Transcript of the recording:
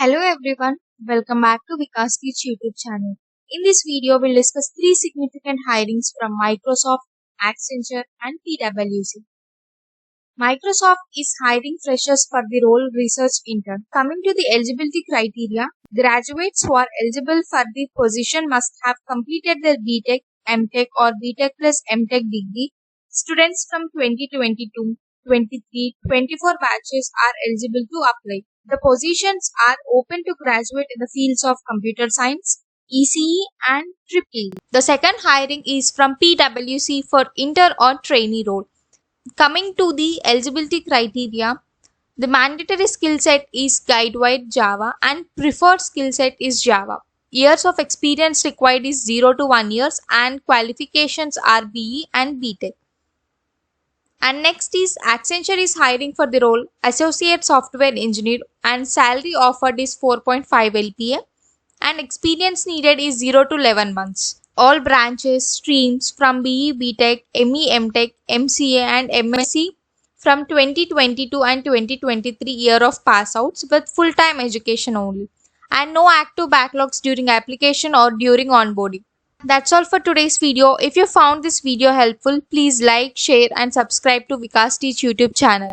Hello everyone, welcome back to Vikas Teach YouTube channel. In this video, we'll discuss three significant hirings from Microsoft, Accenture and PWC. Microsoft is hiring freshers for the role research intern. Coming to the eligibility criteria, graduates who are eligible for the position must have completed their BTech, MTech or BTech plus MTech degree. Students from 2022, 23, 24 batches are eligible to apply. The positions are open to graduate in the fields of computer science, ECE and EEE. The second hiring is from PWC for intern or trainee role. Coming to the eligibility criteria, the mandatory skill set is guide-wide Java and preferred skill set is Java. Years of experience required is 0 to 1 years and qualifications are BE and BTech. And next is Accenture is hiring for the role Associate Software Engineer and salary offered is 4.5 LPA and experience needed is 0 to 11 months. All branches, streams from BE, BTech, ME, MTech, MCA and MSc from 2022 and 2023 year of pass outs with full-time education only. And no active backlogs during application or during onboarding. That's all for today's video. If you found this video helpful, please like, share and subscribe to Vikas Teach YouTube channel.